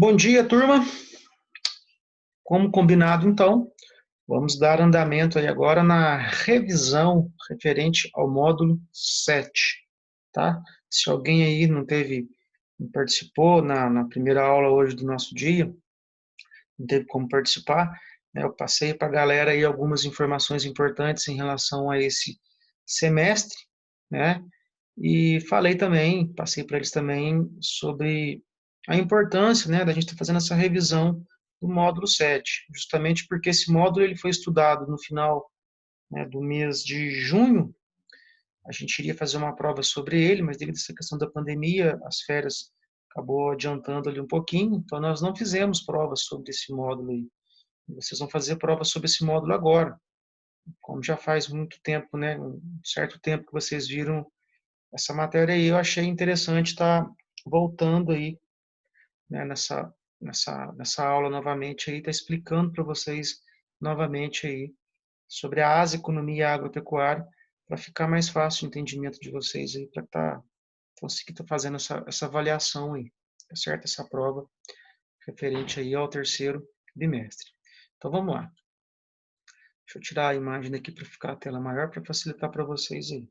Bom dia, turma. Como combinado, então, vamos dar andamento aí agora na revisão referente ao módulo 7, tá? Se alguém aí não participou na primeira aula hoje do nosso dia, não teve como participar, né, eu passei para a galera aí algumas informações importantes em relação a esse semestre, né? E falei também, passei para eles também sobre a importância, né, da gente estar fazendo essa revisão do módulo 7, justamente porque esse módulo ele foi estudado no final, né, do mês de junho. A gente iria fazer uma prova sobre ele, mas devido a essa questão da pandemia, as férias acabou adiantando ali um pouquinho, então nós não fizemos provas sobre esse módulo aí. Vocês vão fazer prova sobre esse módulo agora, como já faz muito tempo, né, um certo tempo que vocês viram essa matéria aí, eu achei interessante estar voltando aí, né, nessa aula novamente aí, tá explicando para vocês novamente aí sobre a agroeconomia agropecuária, para ficar mais fácil o entendimento de vocês aí, para conseguir estar fazendo essa avaliação aí, tá certo? Essa prova referente aí ao terceiro bimestre. Então vamos lá. Deixa eu tirar a imagem daqui para ficar a tela maior para facilitar para vocês aí.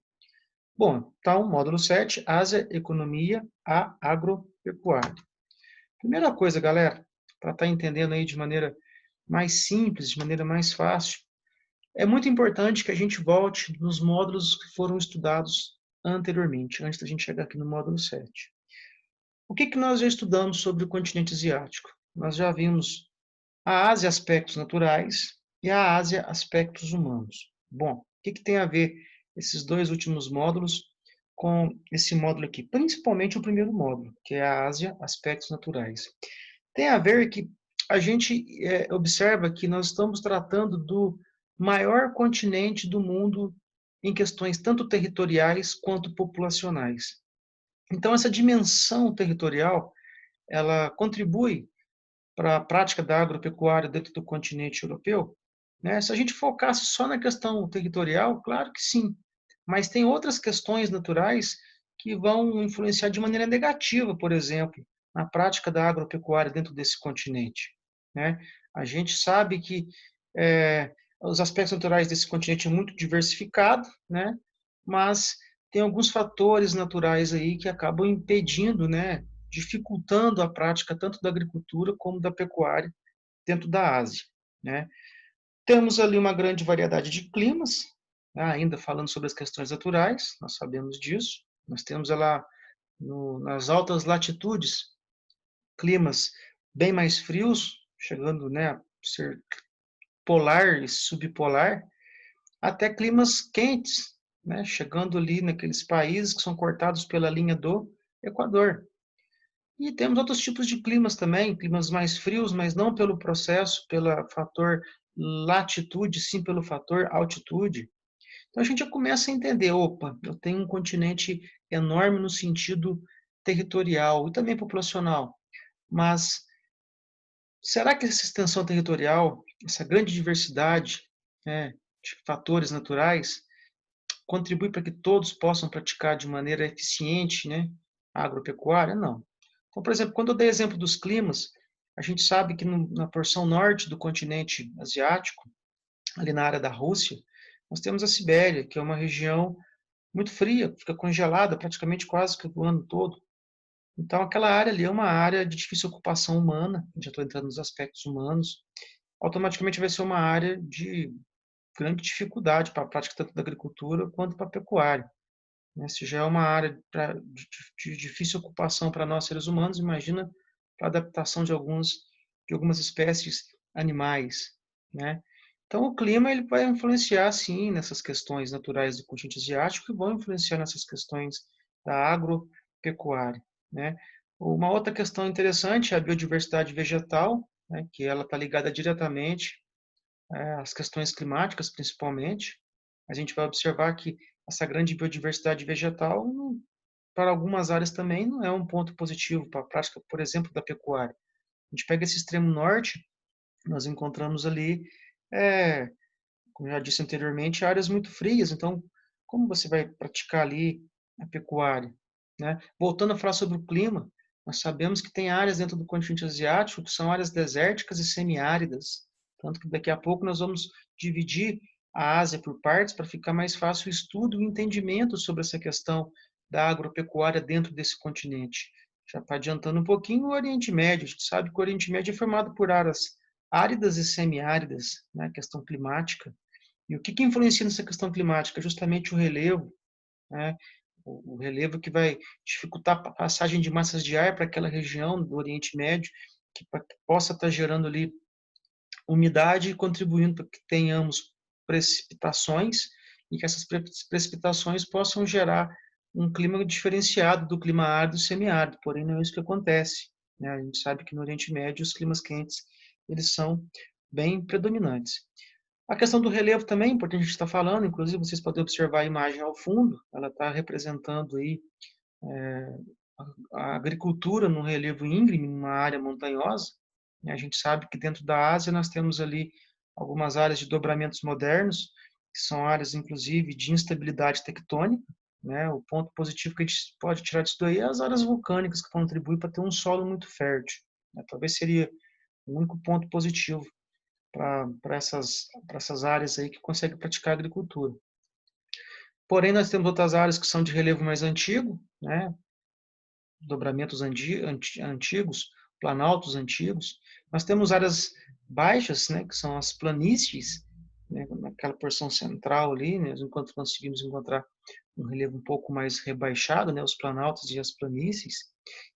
Bom, então, módulo 7, Ásia, Economia, a Agropecuária. Primeira coisa, galera, para estar entendendo aí de maneira mais simples, de maneira mais fácil, é muito importante que a gente volte nos módulos que foram estudados anteriormente, antes da gente chegar aqui no módulo 7. O que nós já estudamos sobre o continente asiático? Nós já vimos a Ásia aspectos naturais e a Ásia aspectos humanos. Bom, o que tem a ver esses dois últimos módulos com esse módulo aqui? Principalmente o primeiro módulo, que é a Ásia aspectos naturais. Tem a ver que a gente observa que nós estamos tratando do maior continente do mundo em questões tanto territoriais quanto populacionais. Então, essa dimensão territorial, ela contribui para a prática da agropecuária dentro do continente europeu, né? Se a gente focasse só na questão territorial, claro que sim, mas tem outras questões naturais que vão influenciar de maneira negativa, por exemplo, na prática da agropecuária dentro desse continente, né? A gente sabe que os aspectos naturais desse continente é muito diversificado, né? Mas tem alguns fatores naturais aí que acabam impedindo, né, dificultando a prática tanto da agricultura como da pecuária dentro da Ásia, né? Temos ali uma grande variedade de climas, né? Ainda falando sobre as questões naturais, nós sabemos disso. Nós temos lá nas altas latitudes climas bem mais frios, chegando, né, a ser polar e subpolar, até climas quentes, né, chegando ali naqueles países que são cortados pela linha do Equador. E temos outros tipos de climas também, climas mais frios, mas não pelo processo, pelo fator latitude, sim pelo fator altitude. Então a gente já começa a entender, opa, eu tenho um continente enorme no sentido territorial e também populacional, mas será que essa extensão territorial, essa grande diversidade, né, de fatores naturais, contribui para que todos possam praticar de maneira eficiente, né, a agropecuária? Não. Então, por exemplo, quando eu dei exemplo dos climas, a gente sabe que na porção norte do continente asiático, ali na área da Rússia, nós temos a Sibéria, que é uma região muito fria, fica congelada praticamente quase que o ano todo. Então, aquela área ali é uma área de difícil ocupação humana, já estou entrando nos aspectos humanos, automaticamente vai ser uma área de grande dificuldade para a prática tanto da agricultura quanto para a pecuária, né? Se já é uma área de difícil ocupação para nós seres humanos, imagina para a adaptação de algumas espécies animais, né? Então o clima ele vai influenciar sim nessas questões naturais do continente asiático e vão influenciar nessas questões da agropecuária, né? Uma outra questão interessante é a biodiversidade vegetal, né, que ela está ligada diretamente às questões climáticas, principalmente. A gente vai observar que essa grande biodiversidade vegetal, para algumas áreas também, não é um ponto positivo para a prática, por exemplo, da pecuária. A gente pega esse extremo norte, nós encontramos ali, é, como eu já disse anteriormente, áreas muito frias. Então, como você vai praticar ali a pecuária, né? Voltando a falar sobre o clima, Nós sabemos que tem áreas dentro do continente asiático que são áreas desérticas e semiáridas, tanto que daqui a pouco nós vamos dividir a Ásia por partes para ficar mais fácil o estudo e o entendimento sobre essa questão da agropecuária dentro desse continente. Já está adiantando um pouquinho o Oriente Médio. A gente sabe que o Oriente Médio é formado por áreas áridas e semiáridas, né, questão climática. E o que influencia nessa questão climática? Justamente o relevo, né? O relevo que vai dificultar a passagem de massas de ar para aquela região do Oriente Médio, que possa estar gerando ali umidade e contribuindo para que tenhamos precipitações e que essas precipitações possam gerar um clima diferenciado do clima árido e semiárido, porém não é isso que acontece, né? A gente sabe que no Oriente Médio os climas quentes eles são bem predominantes. A questão do relevo também é importante a gente estar falando, inclusive vocês podem observar a imagem ao fundo, ela está representando aí a agricultura no relevo íngreme, numa área montanhosa. A gente sabe que dentro da Ásia nós temos ali algumas áreas de dobramentos modernos, que são áreas, inclusive, de instabilidade tectônica, né? O ponto positivo que a gente pode tirar disso daí é as áreas vulcânicas que contribuem para ter um solo muito fértil, né? Talvez seria o único ponto positivo para essas áreas aí que conseguem praticar agricultura. Porém, nós temos outras áreas que são de relevo mais antigo, né? Dobramentos antigos, planaltos antigos. Nós temos áreas baixas, né, que são as planícies, né, naquela porção central ali, né, enquanto conseguimos encontrar um relevo um pouco mais rebaixado, né, os planaltos e as planícies.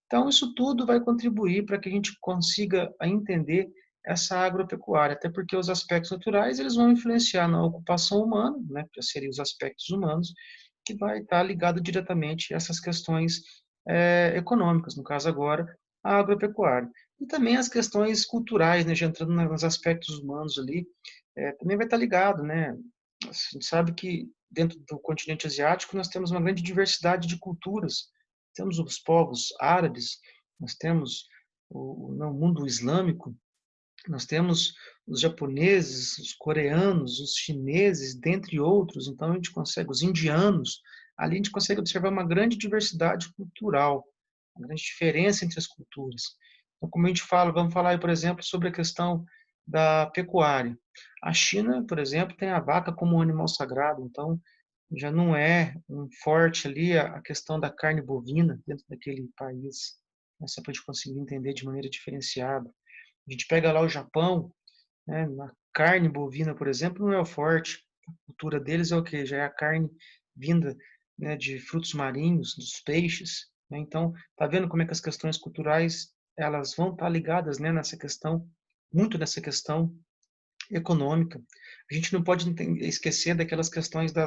Então, isso tudo vai contribuir para que a gente consiga entender essa agropecuária, até porque os aspectos naturais eles vão influenciar na ocupação humana, né, que seriam os aspectos humanos, que vai estar ligado diretamente a essas questões econômicas, no caso agora, a agropecuária. E também as questões culturais, né, já entrando nos aspectos humanos ali, também vai estar ligado, né? A gente sabe que dentro do continente asiático nós temos uma grande diversidade de culturas. Temos os povos árabes, nós temos no mundo islâmico, nós temos os japoneses, os coreanos, os chineses, dentre outros. Então a gente consegue, os indianos, ali a gente consegue observar uma grande diversidade cultural, uma grande diferença entre as culturas. Então, como a gente fala, vamos falar aí, por exemplo, sobre a questão da pecuária. A China, por exemplo, tem a vaca como um animal sagrado, então já não é um forte ali a questão da carne bovina dentro daquele país. Essa para a gente conseguir entender de maneira diferenciada. A gente pega lá o Japão, né, na carne bovina, por exemplo, não é o forte. A cultura deles é o quê? Já é a carne vinda, né, de frutos marinhos, dos peixes, né? Então, tá vendo como é que as questões culturais elas vão estar ligadas, né, nessa questão, muito nessa questão econômica. A gente não pode esquecer daquelas questões da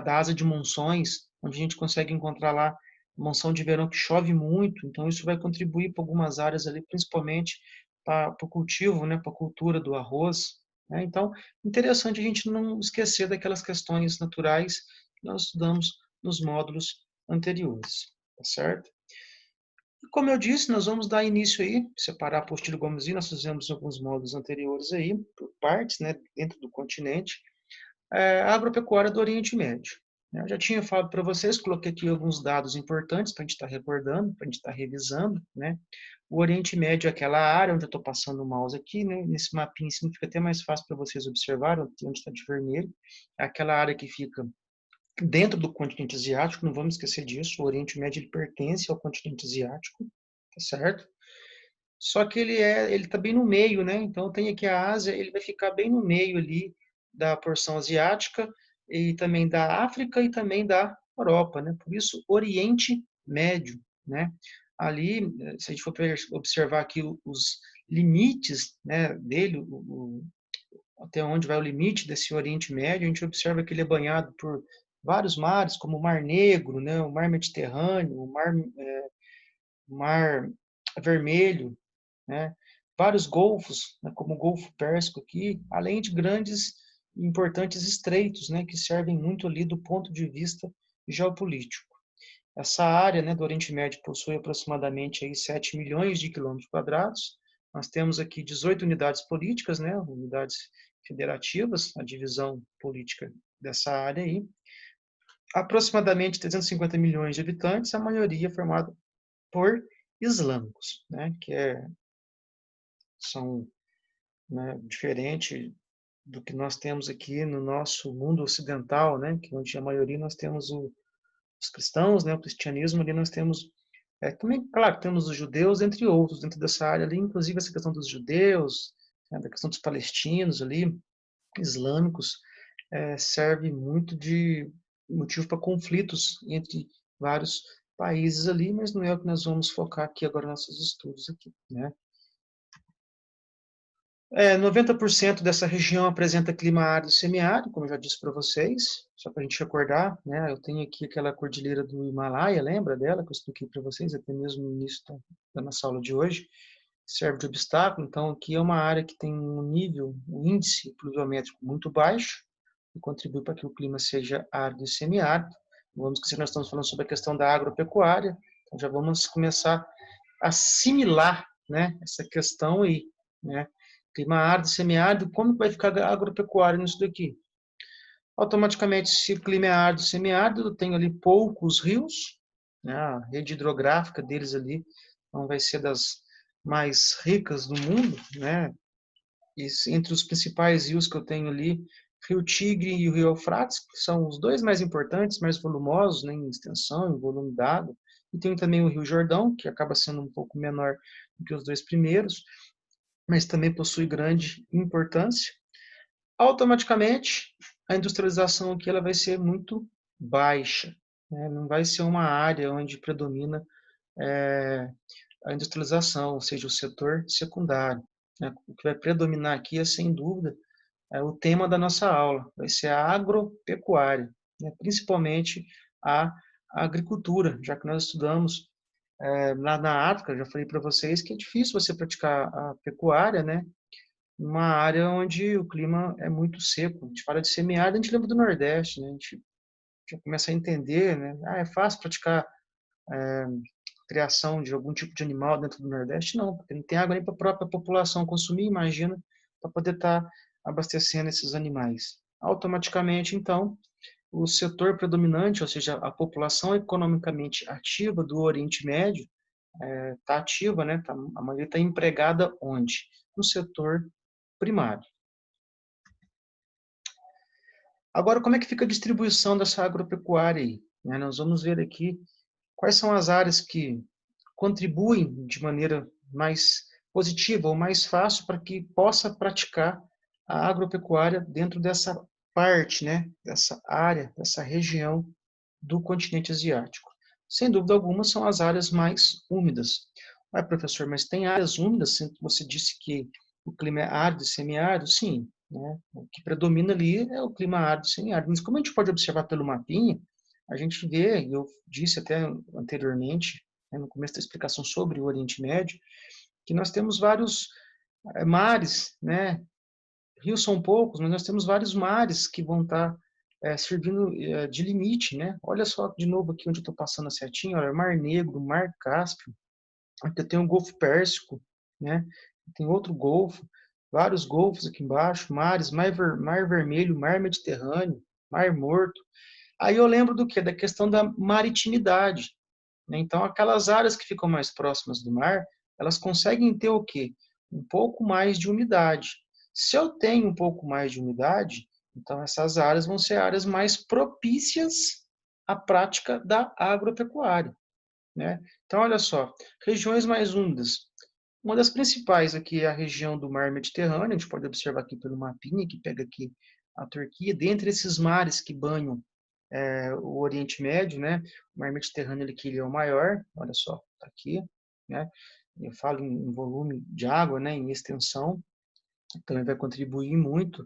asa de monções, onde a gente consegue encontrar lá monção de verão que chove muito, então isso vai contribuir para algumas áreas ali, principalmente para o cultivo, né, para a cultura do arroz, né? Então, interessante a gente não esquecer daquelas questões naturais que nós estudamos nos módulos anteriores, tá certo? E como eu disse, nós vamos dar início aí, separar a apostila Gomesinho, nós fizemos alguns módulos anteriores aí, por partes, né, dentro do continente, a agropecuária do Oriente Médio. Eu já tinha falado para vocês, coloquei aqui alguns dados importantes para a gente estar recordando, para a gente estar revisando, né? O Oriente Médio é aquela área onde eu estou passando o mouse aqui, né? Nesse mapinha em cima fica até mais fácil para vocês observarem, onde está de vermelho. É aquela área que fica dentro do continente asiático, não vamos esquecer disso, o Oriente Médio ele pertence ao continente asiático, tá certo? Só que ele está bem no meio, né? Então tem aqui a Ásia, ele vai ficar bem no meio ali da porção asiática e também da África e também da Europa, né? Por isso Oriente Médio, né? Ali, se a gente for observar aqui os limites, né, dele, até onde vai o limite desse Oriente Médio, a gente observa que ele é banhado por vários mares, como o Mar Negro, né, o Mar Mediterrâneo, o Mar Vermelho, né, vários golfos, né, como o Golfo Pérsico aqui, além de grandes e importantes estreitos, né, que servem muito ali do ponto de vista geopolítico. Essa área, né, do Oriente Médio possui aproximadamente aí 7 milhões de quilômetros quadrados. Nós temos aqui 18 unidades políticas, né, unidades federativas, a divisão política dessa área aí. Aproximadamente 350 milhões de habitantes, a maioria formada por islâmicos, né, são, né, diferente do que nós temos aqui no nosso mundo ocidental, né, que onde a maioria nós temos os cristãos, né, o cristianismo, ali nós temos também, claro, temos os judeus, entre outros, dentro dessa área ali, inclusive essa questão dos judeus, né, da questão dos palestinos ali, islâmicos, serve muito de motivo para conflitos entre vários países ali, mas não é o que nós vamos focar aqui agora nos nossos estudos aqui, né? 90% dessa região apresenta clima árido e semiárido, como eu já disse para vocês, só para a gente recordar, né? Eu tenho aqui aquela cordilheira do Himalaia, lembra dela, que eu expliquei para vocês até mesmo no início da nossa aula de hoje, serve de obstáculo, então aqui é uma área que tem um índice pluviométrico muito baixo, e contribui para que o clima seja árido e semiárido. Vamos que se nós estamos falando sobre a questão da agropecuária, então já vamos começar a assimilar, né, essa questão aí, né? Clima árido, semiárido, como que vai ficar a agropecuária nisso daqui? Automaticamente, se o clima é árido, semiárido, eu tenho ali poucos rios, né? A rede hidrográfica deles ali não vai ser das mais ricas do mundo, né? E entre os principais rios que eu tenho ali, Rio Tigre e o Rio Eufrates, que são os dois mais importantes, mais volumosos, né, em extensão, em volume d'água. E tem também o Rio Jordão, que acaba sendo um pouco menor do que os dois primeiros, mas também possui grande importância. Automaticamente, a industrialização aqui ela vai ser muito baixa, né? Não vai ser uma área onde predomina a industrialização, ou seja, o setor secundário, né? O que vai predominar aqui é, sem dúvida, o tema da nossa aula, vai ser a agropecuária, né? Principalmente a agricultura, já que nós estudamos lá na África, já falei para vocês que é difícil você praticar a pecuária, né? Uma área onde o clima é muito seco. A gente fala de semiárido, a gente lembra do Nordeste, né? A gente já começa a entender, né? É fácil praticar criação de algum tipo de animal dentro do Nordeste? Não, porque não tem água nem para a própria população consumir, imagina, para poder estar abastecendo esses animais. Automaticamente, então, o setor predominante, ou seja, a população economicamente ativa do Oriente Médio, está ativa, né? A maioria está empregada onde? No setor primário. Agora, como é que fica a distribuição dessa agropecuária aí? Né? Nós vamos ver aqui quais são as áreas que contribuem de maneira mais positiva ou mais fácil para que possa praticar a agropecuária dentro dessa parte, né? Dessa área, dessa região do continente asiático. Sem dúvida alguma, são as áreas mais úmidas. Mas, professor, mas tem áreas úmidas? Você disse que o clima é árido e semiárido? Sim, né? O que predomina ali é o clima árido e semiárido. Mas como a gente pode observar pelo mapinha, a gente vê, e eu disse até anteriormente, né, no começo da explicação sobre o Oriente Médio, que nós temos vários mares, né? Rios são poucos, mas nós temos vários mares que vão estar servindo de limite, né? Olha só de novo aqui onde eu estou passando a setinha, olha, Mar Negro, Mar Cáspio, aqui tem o Golfo Pérsico, né? Tem outro golfo, vários golfos aqui embaixo, mares, Mar Vermelho, Mar Mediterrâneo, Mar Morto. Aí eu lembro do quê? Da questão da maritimidade, né? Então, aquelas áreas que ficam mais próximas do mar, elas conseguem ter o quê? Um pouco mais de umidade. Se eu tenho um pouco mais de umidade, então essas áreas vão ser áreas mais propícias à prática da agropecuária, né? Então, olha só, regiões mais úmidas. Uma das principais aqui é a região do Mar Mediterrâneo, a gente pode observar aqui pelo mapinha que pega aqui a Turquia. Dentre esses mares que banham o Oriente Médio, né? O Mar Mediterrâneo ele é o maior, olha só, tá aqui, né? Eu falo em volume de água, né? Em extensão, então ele vai contribuir muito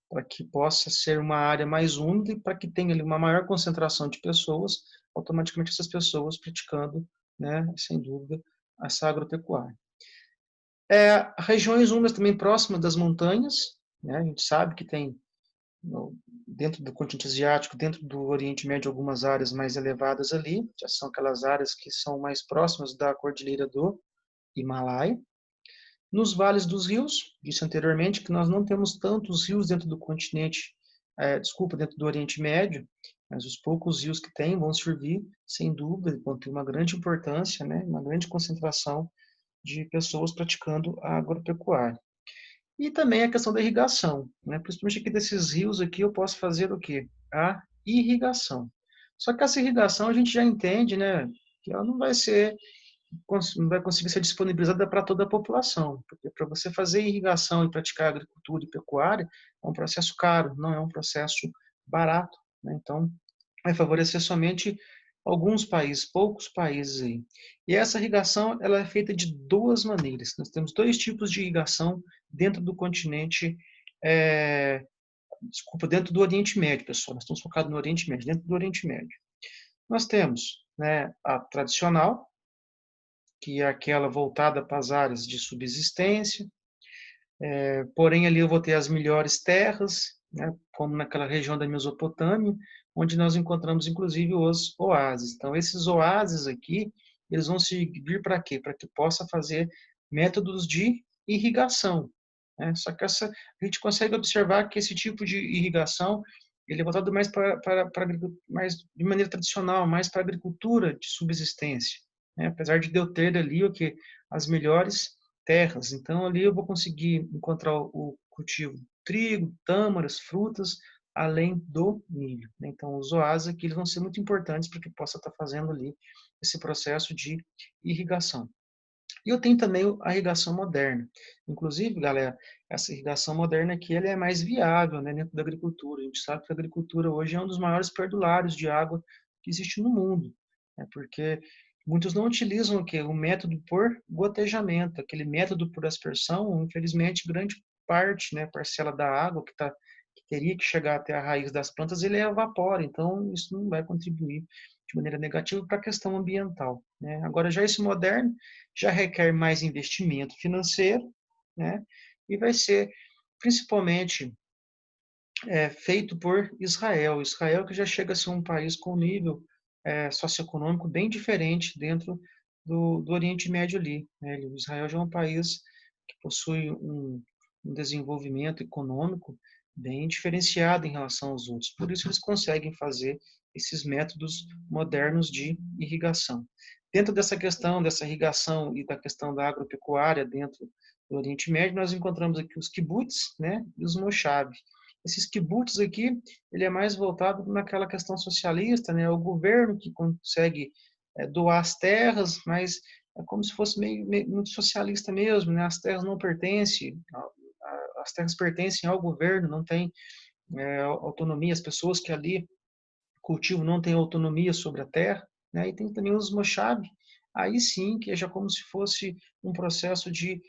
para que possa ser uma área mais úmida e para que tenha ali uma maior concentração de pessoas, automaticamente essas pessoas praticando, né? Sem dúvida, essa agropecuária. Regiões úmidas também próximas das montanhas, né? A gente sabe que tem dentro do continente asiático, dentro do Oriente Médio, algumas áreas mais elevadas ali, já são aquelas áreas que são mais próximas da cordilheira do Himalaia. Nos vales dos rios, disse anteriormente que nós não temos tantos rios dentro do continente, dentro do Oriente Médio, mas os poucos rios que tem vão servir, sem dúvida, vão ter uma grande importância, né, uma grande concentração de pessoas praticando a agropecuária. E também a questão da irrigação, né? Principalmente aqui desses rios aqui, eu posso fazer o quê? A irrigação. Só que essa irrigação a gente já entende, né, que ela não vai conseguir ser disponibilizada para toda a população, porque para você fazer irrigação e praticar agricultura e pecuária é um processo caro, não é um processo barato, né? Então, vai favorecer somente alguns países, poucos países aí. E essa irrigação, ela é feita de duas maneiras. Nós temos dois tipos de irrigação dentro do continente, dentro do Oriente Médio, pessoal. Nós estamos focados no Oriente Médio, dentro do Oriente Médio. Nós temos, né, a tradicional, que é aquela voltada para as áreas de subsistência, porém ali eu vou ter as melhores terras, né, como naquela região da Mesopotâmia, onde nós encontramos inclusive os oásis. Então esses oásis aqui, eles vão servir para quê? Para que possa fazer métodos de irrigação, né? Só que a gente consegue observar que esse tipo de irrigação ele é voltado mais mais de maneira tradicional, mais para a agricultura de subsistência, né? Apesar de eu ter ali o que as melhores terras. Então, ali eu vou conseguir encontrar o cultivo de trigo, tâmaras, frutas, além do milho, né? Então, os oásis aqui eles vão ser muito importantes para que possa estar fazendo ali esse processo de irrigação. E eu tenho também a irrigação moderna. Inclusive, galera, essa irrigação moderna aqui ela é mais viável, né, dentro da agricultura. A gente sabe que a agricultura hoje é um dos maiores perdulários de água que existe no mundo, né, porque muitos não utilizam o quê? O método por gotejamento, aquele método por aspersão, infelizmente, grande parte, né, parcela da água que teria que chegar até a raiz das plantas, ele evapora. Então, isso não vai contribuir de maneira negativa para a questão ambiental, né? Agora, já esse moderno já requer mais investimento financeiro, né? E vai ser principalmente feito por Israel. Israel que já chega a ser um país com nível socioeconômico bem diferente dentro do Oriente Médio ali, né? Israel já é um país que possui um desenvolvimento econômico bem diferenciado em relação aos outros. Por isso eles conseguem fazer esses métodos modernos de irrigação. Dentro dessa questão dessa irrigação e da questão da agropecuária dentro do Oriente Médio, nós encontramos aqui os kibbutz, né, e os moshav. Esses kibbutz aqui, ele é mais voltado naquela questão socialista, né, o governo que consegue doar as terras, mas é como se fosse meio muito socialista mesmo, né, as terras não pertencem, as terras pertencem ao governo, não tem autonomia, as pessoas que ali cultivo não tem autonomia sobre a terra, né? E tem também os moshav, aí sim que é já como se fosse um processo de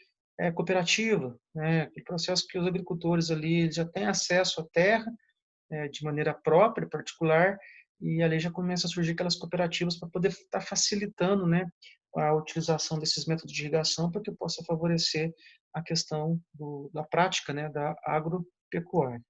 cooperativa, né? Aquele processo que os agricultores ali já têm acesso à terra de maneira própria, particular, e ali já começa a surgir aquelas cooperativas para poder estar facilitando, né, a utilização desses métodos de irrigação para que possa favorecer a questão da prática, né, da agropecuária.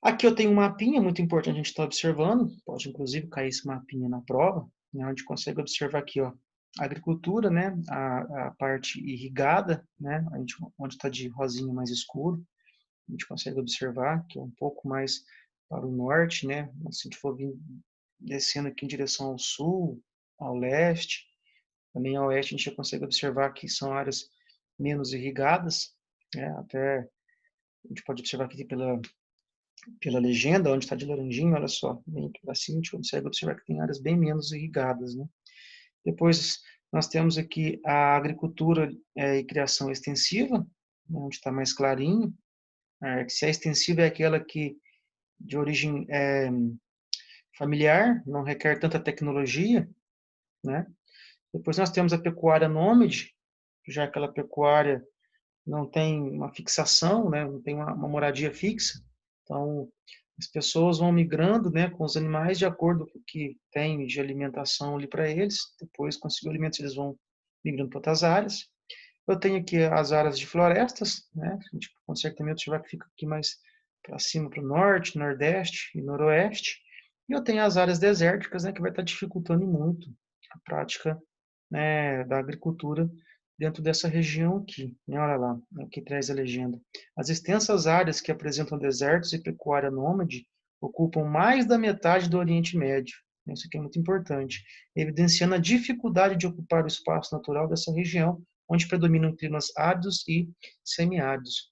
Aqui eu tenho um mapinha muito importante a gente estar observando, pode inclusive cair esse mapinha na prova, né, a gente consegue observar aqui, ó, a agricultura, né, a parte irrigada, né, onde está de rosinha mais escuro, a gente consegue observar que é um pouco mais para o norte, né, se a gente for descendo aqui em direção ao sul, ao leste, também ao oeste a gente já consegue observar que são áreas menos irrigadas, né, até a gente pode observar aqui pela legenda, onde está de laranjinha, olha só, bem aqui para cima, a gente consegue observar que tem áreas bem menos irrigadas, né? Depois, nós temos aqui a agricultura e criação extensiva, né, onde está mais clarinho. Se a extensiva é aquela que de origem familiar, não requer tanta tecnologia, né? Depois nós temos a pecuária nômade, já aquela pecuária não tem uma fixação, né? Não tem uma moradia fixa. Então, as pessoas vão migrando, né, com os animais de acordo com o que tem de alimentação ali para eles. Depois, conseguiu alimentos, eles vão migrando para outras áreas. Eu tenho aqui as áreas de florestas, né? A gente consegue também observar que fica aqui mais para cima, para o norte, nordeste e noroeste. E eu tenho as áreas desérticas, né, que vai estar dificultando muito a prática, né, da agricultura dentro dessa região aqui, né? Olha lá, aqui traz a legenda. As extensas áreas que apresentam desertos e pecuária nômade ocupam mais da metade do Oriente Médio. Isso aqui é muito importante, evidenciando a dificuldade de ocupar o espaço natural dessa região, onde predominam climas áridos e semiáridos.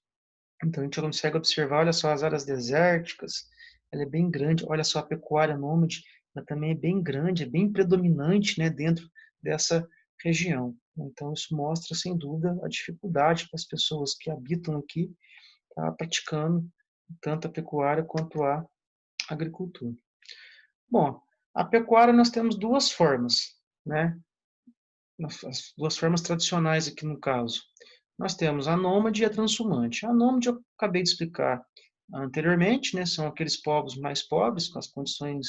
Então, a gente consegue observar, olha só, as áreas desérticas, ela é bem grande, olha só, a pecuária nômade, ela também é bem grande, é bem predominante, né, dentro dessa região. Então, isso mostra, sem dúvida, a dificuldade para as pessoas que habitam aqui estar praticando tanto a pecuária quanto a agricultura. Bom, a pecuária nós temos duas formas, né? As duas formas tradicionais aqui no caso. Nós temos a nômade e a transhumante. A nômade eu acabei de explicar anteriormente, né? São aqueles povos mais pobres, com as condições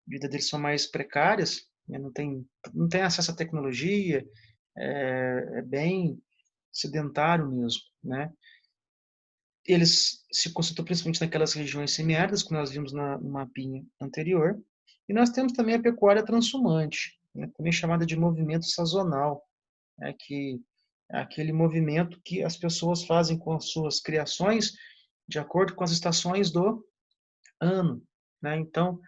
de vida deles são mais precárias, né? Não tem acesso à tecnologia, é bem sedentário mesmo, né? Eles se concentram principalmente naquelas regiões semiáridas que nós vimos no mapinha anterior. E nós temos também a pecuária transhumante, né, também chamada de movimento sazonal, né, que é aquele movimento que as pessoas fazem com as suas criações de acordo com as estações do ano. Né? Então,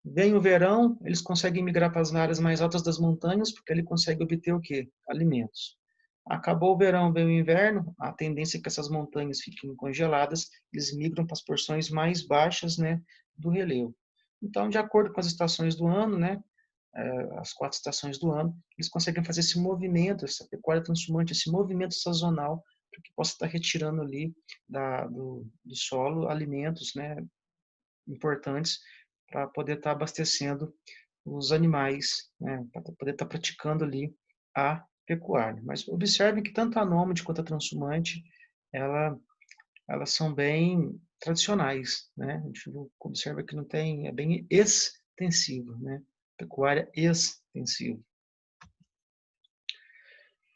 vem o verão, eles conseguem migrar para as áreas mais altas das montanhas, porque ele consegue obter o quê? Alimentos. Acabou o verão, vem o inverno, a tendência é que essas montanhas fiquem congeladas, eles migram para as porções mais baixas, né, do relevo. Então, de acordo com as estações do ano, né, as 4 estações do ano, eles conseguem fazer esse movimento, essa pecuária transhumante, esse movimento sazonal, para que possa estar retirando ali do solo alimentos, né, importantes para poder estar abastecendo os animais, né, para poder estar praticando ali a pecuária. Mas observem que tanto a nômade quanto a transhumante, ela, elas são bem tradicionais, né? A gente observa que não tem, é bem extensivo, né? Pecuária extensiva.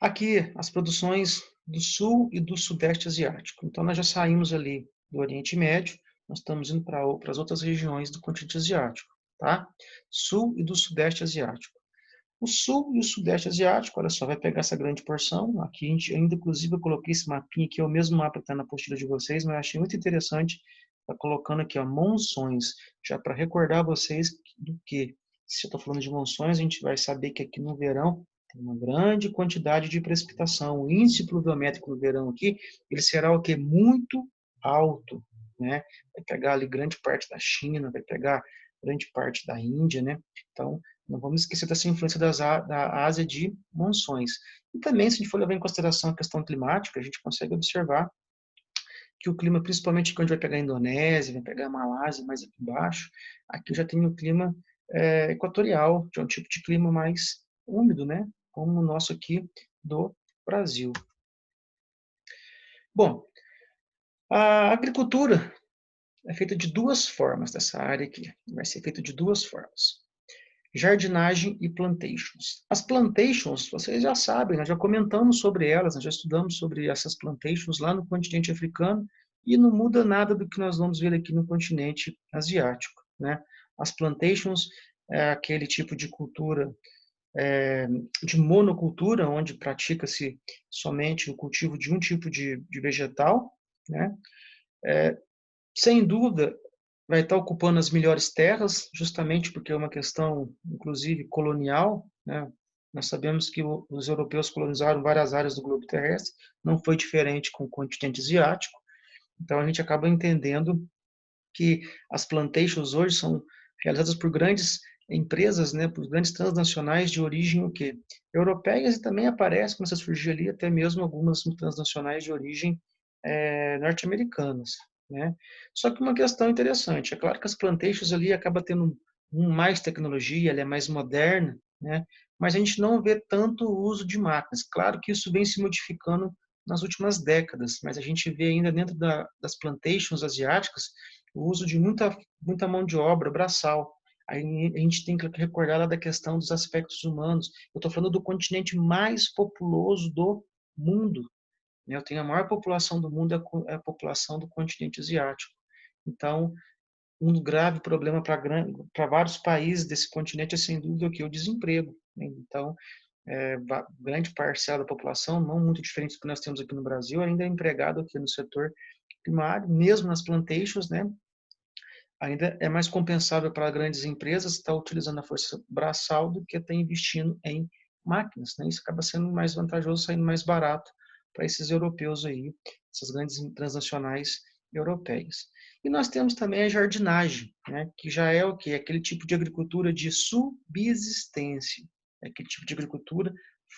Aqui, as produções do sul e do sudeste asiático. Então, nós já saímos ali do Oriente Médio, nós estamos indo para as outras regiões do continente asiático, tá? Sul e do sudeste asiático. O sul e o sudeste asiático, olha só, vai pegar essa grande porção. Aqui, a gente, ainda inclusive, eu coloquei esse mapinha aqui, é o mesmo mapa que está na apostila de vocês, mas eu achei muito interessante, tá colocando aqui, ó, monções, já para recordar vocês do que, se eu estou falando de monções, a gente vai saber que aqui no verão tem uma grande quantidade de precipitação. O índice pluviométrico no verão aqui, ele será o quê? Muito alto, né? Vai pegar ali grande parte da China, vai pegar grande parte da Índia, né? Então, não vamos esquecer dessa influência da Ásia de monções. E também, se a gente for levar em consideração a questão climática, a gente consegue observar que o clima, principalmente quando a gente vai pegar a Indonésia, vai pegar a Malásia, mais aqui embaixo, aqui já tem o clima equatorial, que é um tipo de clima mais úmido, né? Como o nosso aqui do Brasil. Bom, a agricultura é feita de duas formas, dessa área aqui. Vai ser feita de duas formas. Jardinagem e plantations. As plantations, vocês já sabem, nós já comentamos sobre elas, nós já estudamos sobre essas plantations lá no continente africano e não muda nada do que nós vamos ver aqui no continente asiático. Né? As plantations é aquele tipo de cultura, de monocultura, onde pratica-se somente o cultivo de um tipo de vegetal, né? Sem dúvida, vai estar ocupando as melhores terras, justamente porque é uma questão, inclusive, colonial, né? Nós sabemos que os europeus colonizaram várias áreas do globo terrestre, não foi diferente com o continente asiático, então a gente acaba entendendo que as plantations hoje são realizadas por grandes empresas, né, por grandes transnacionais de origem o quê? Europeias, e também aparece, começa a surgir ali até mesmo algumas transnacionais de origem norte-americanas, né? Só que uma questão interessante, é claro que as plantations ali acaba tendo mais tecnologia, ela é mais moderna, né? Mas a gente não vê tanto o uso de máquinas. Claro que isso vem se modificando nas últimas décadas, mas a gente vê ainda dentro das plantations asiáticas o uso de muita mão de obra braçal. Aí a gente tem que recordar lá da questão dos aspectos humanos. Eu estou falando do continente mais populoso do mundo, né? Eu tenho a maior população do mundo, é a população do continente asiático. Então, um grave problema para vários países desse continente é, sem dúvida, o desemprego. Né? Então, grande parcela da população, não muito diferente do que nós temos aqui no Brasil, ainda é empregado aqui no setor primário, mesmo nas plantations, né? ainda é mais compensável para grandes empresas estar utilizando a força braçal do que estar investindo em máquinas, né? Isso acaba sendo mais vantajoso, saindo mais barato para esses europeus aí, essas grandes transnacionais europeias. E nós temos também a jardinagem, né? Que já é o quê? Aquele tipo de agricultura de subsistência, é aquele tipo de agricultura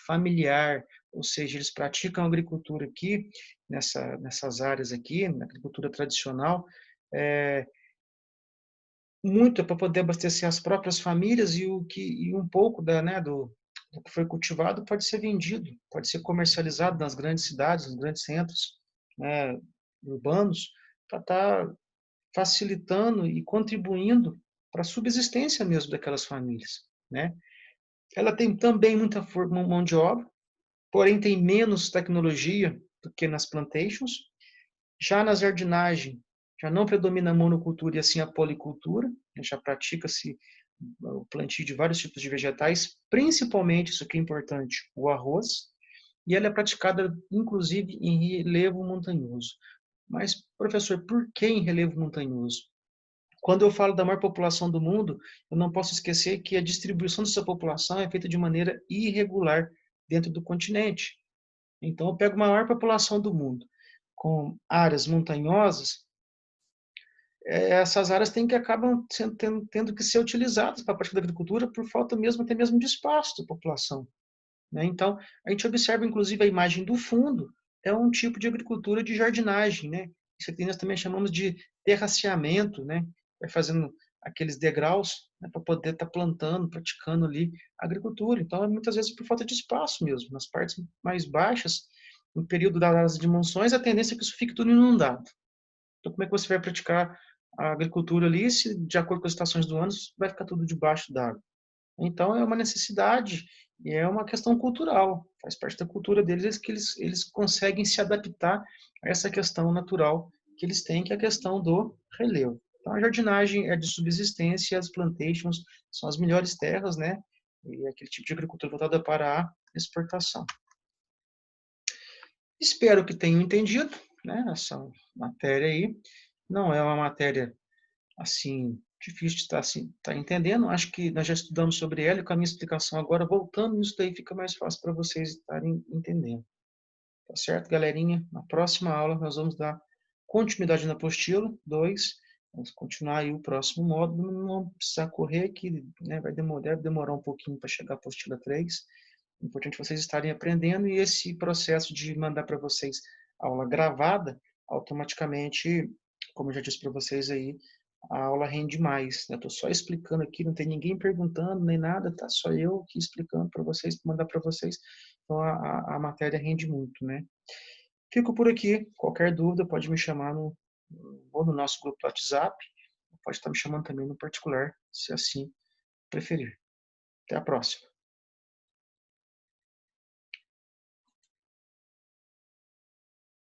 familiar, ou seja, eles praticam agricultura aqui, nessas áreas aqui, na agricultura tradicional, é, muito é para poder abastecer as próprias famílias e um pouco do que foi cultivado pode ser vendido, pode ser comercializado nas grandes cidades, nos grandes centros, né, urbanos, para estar facilitando e contribuindo para a subsistência mesmo daquelas famílias, né? Ela tem também muita mão de obra, porém tem menos tecnologia do que nas plantations. Já na jardinagem, já não predomina a monocultura e assim a policultura, já pratica-se o plantio de vários tipos de vegetais, principalmente, isso que é importante, o arroz, e ela é praticada inclusive em relevo montanhoso. Mas, professor, por que em relevo montanhoso? Quando eu falo da maior população do mundo, eu não posso esquecer que a distribuição dessa população é feita de maneira irregular dentro do continente. Então, eu pego a maior população do mundo com áreas montanhosas, essas áreas acabam tendo que ser utilizadas para a prática da agricultura por falta mesmo até mesmo de espaço da população, né? Então, a gente observa inclusive a imagem do fundo, é um tipo de agricultura de jardinagem, né? Isso aqui nós também chamamos de terraceamento, né? Vai fazendo aqueles degraus, né, para poder estar plantando, praticando ali a agricultura. Então, muitas vezes por falta de espaço mesmo, nas partes mais baixas, no período das dimensões, a tendência é que isso fique tudo inundado. Então, como é que você vai praticar a agricultura ali se, de acordo com as estações do ano, vai ficar tudo debaixo d'água? Então, é uma necessidade e é uma questão cultural. Faz parte da cultura deles que eles conseguem se adaptar a essa questão natural que eles têm, que é a questão do relevo. Então, a jardinagem é de subsistência, as plantations são as melhores terras, né? E é aquele tipo de agricultura voltada para a exportação. Espero que tenham entendido, né, essa matéria aí. Não é uma matéria assim difícil de estar assim, tá entendendo. Acho que nós já estudamos sobre ela e com a minha explicação agora, voltando nisso daí, fica mais fácil para vocês estarem entendendo. Tá certo, galerinha? Na próxima aula nós vamos dar continuidade na apostila 2. Vamos continuar aí o próximo módulo. Não precisa correr, que né, deve demorar um pouquinho para chegar à apostila 3. É importante vocês estarem aprendendo e esse processo de mandar para vocês aula gravada, automaticamente, como eu já disse para vocês aí, a aula rende mais. Eu estou só explicando aqui, não tem ninguém perguntando nem nada, tá só eu aqui explicando para vocês, mandar para vocês. Então a matéria rende muito, né? Fico por aqui. Qualquer dúvida pode me chamar ou no nosso grupo do WhatsApp, pode estar me chamando também no particular, se assim preferir. Até a próxima.